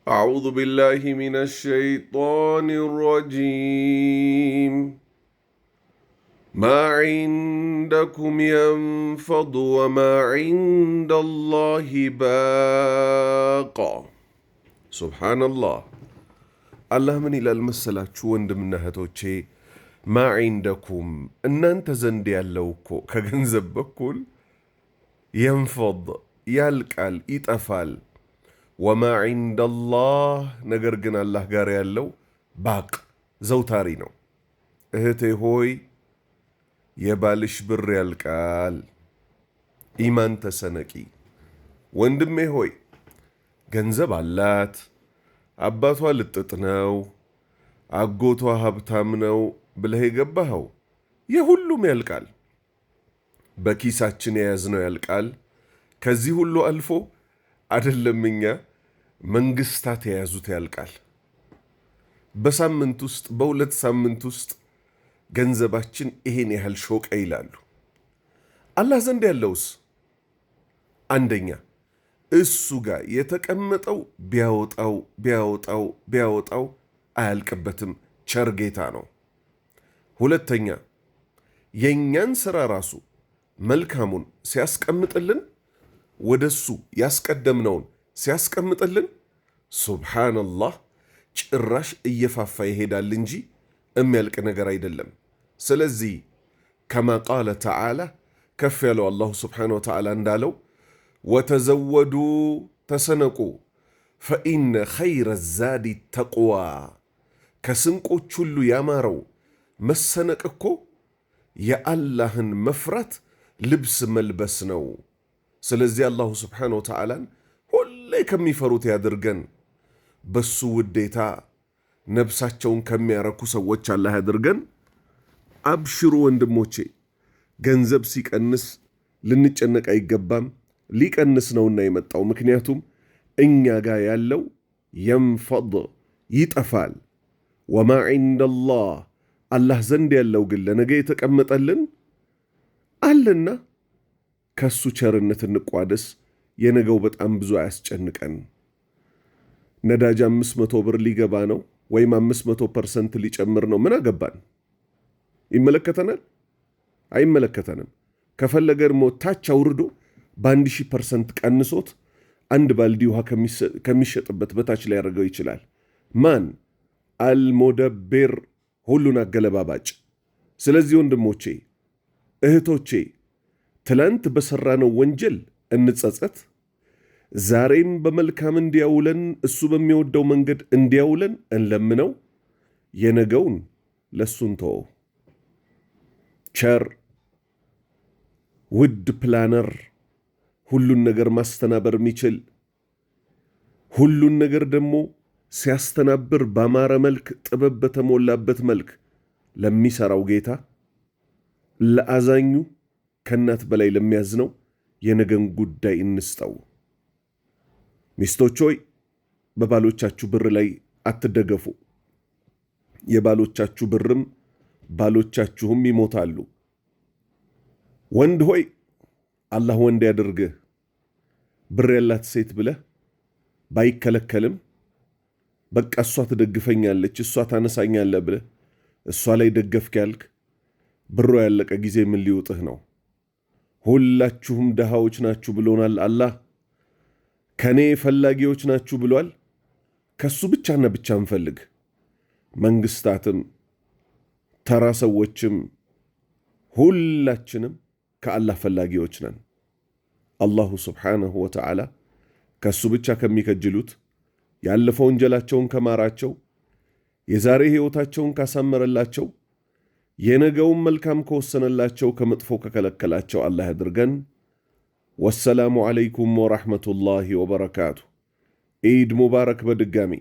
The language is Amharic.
أعوذ بالله من الشيطان الرجيم ما عندكم ينفض وما عند الله باق سبحان الله الله من إلى المسلاة وندمنا هتوشي ما عندكم أن أنت زندي اللوكو كجنزب بكل ينفض يالكال يتأفال وما عند الله نجرجنا الله جاري اللو باق زوتارينو اهتي هوي يبالش بر يالكال إيمان تسنكي وندمي هوي ገንዘብ አላት አባቷ ልጥጥ ነው አጎቷ ሀብታም ነው ብለህ የገባኸው የሁሉም ያልቃል በኪሳችን የያዝነው ያልቃል ከዚህ ሁሉ አልፎ አይደለም እኛ መንግስታት የያዙት ያልቃል በሳምንት ውስጥ በሁለት ሳምንት ውስጥ ገንዘባችን ይሄን ያህል ሾቀ ይላሉ አላህ ዘንድ ያለውስ አንደኛ እሱ ጋር የተቀመጠው ቢያወጣው አያልቅበትም ቸር ጌታ ነው ሁለተኛ የኛን ሥራ ራሱ መልካሙን ሲያስቀምጥልን ወደሱ ያስቀደምነውን ሲያስቀምጥልን ሱብሃንአላህ ጭራሽ እየፋፋ ይሄዳል እንጂ የሚያልቅ ነገር አይደለም ስለዚህ ከማ ቃለ ተዓላ ከፍ ያለው አላሁ ስብሓነሁ ወተዓላ እንዳለው ወተዘወዱ ተሰነቁ ፈኢነ ኸይረ ዛዲ ተቅዋ ከስንቆች ሁሉ ያማረው መሰነቅ እኮ የአላህን መፍራት ልብስ መልበስ ነው ስለዚህ አላሁ ስብሓነሁ ወተዓላን ሁሌ ከሚፈሩት ያድርገን በሱ ውዴታ ነብሳቸውን ከሚያረኩ ሰዎች አላህ ያድርገን አብሽሩ ወንድሞቼ ገንዘብ ሲቀንስ ልንጨነቅ አይገባም ሊቀንስ ነውና የመጣው ምክንያቱም እኛ ጋር ያለው ينفض ይጠፋል وما عند الله አላህ ዘንድ ያለው ግን ለነገ የተቀመጠልን አለና ከሱ ቸርነት እንቋደስ የነገው በጣም ብዙ አያስጨንቀን ነዳጅ 500 ብር ሊገባ ነው ወይም 500% ሊጨምር ነው ምን አገባን ይመለከተናል አይመለከተንም ከፈለገ ደግሞ ታች አውርዶ በ1000% ቀንሶት አንድ ባልዲ ውሃ ከሚሸጥበት በታች ላይ ያደርገው ይችላል ማን አልሙደብር ሁሉን አገለባባጭ ስለዚህ ወንድሞቼ እህቶቼ ትላንት በሰራነው ወንጀል እንጸጸት ዛሬም በመልካም እንዲያውለን እሱ በሚወደው መንገድ እንዲያውለን እንለምነው የነገውን ለሱን ተወው ቸር ውድ ፕላነር ሁሉን ነገር ማስተናበር የሚችል ሁሉን ነገር ደግሞ ሲያስተናብር ባማረ መልክ ጥበብ በተሞላበት መልክ ለሚሰራው ጌታ ለአዛኙ ከናት በላይ ለሚያዝነው የነገን ጉዳይ እንስጠው ሚስቶች ሆይ በባሎቻችሁ ብር ላይ አትደገፉ የባሎቻችሁ ብርም ባሎቻችሁም ይሞታሉ ወንድ ሆይ አላህ ወንድ ያድርግህ ብር ያላት ሴት ብለህ ባይከለከልም በቃ እሷ ትደግፈኛለች እሷ ታነሳኛለህ ብለህ እሷ ላይ ደገፍክ ያልክ ብሮ ያለቀ ጊዜ ምን ሊውጥህ ነው ሁላችሁም ደሃዎች ናችሁ ብሎናል አላህ ከኔ ፈላጊዎች ናችሁ ብሏል ከሱ ብቻና ብቻ እንፈልግ መንግስታትም ተራ ሰዎችም ሁላችንም ከአላህ ፈላጊዎች ነን አላሁ ስብሓነሁ ወተዓላ ከሱ ብቻ ከሚከጅሉት ያለፈው ወንጀላቸውን ከማራቸው የዛሬ ሕይወታቸውን ካሳመረላቸው የነገውን መልካም ከወሰነላቸው ከመጥፎ ከከለከላቸው አላህ ያድርገን ወሰላሙ ዓለይኩም ወራህመቱላሂ ወበረካቱ ኢድ ሙባረክ በድጋሚ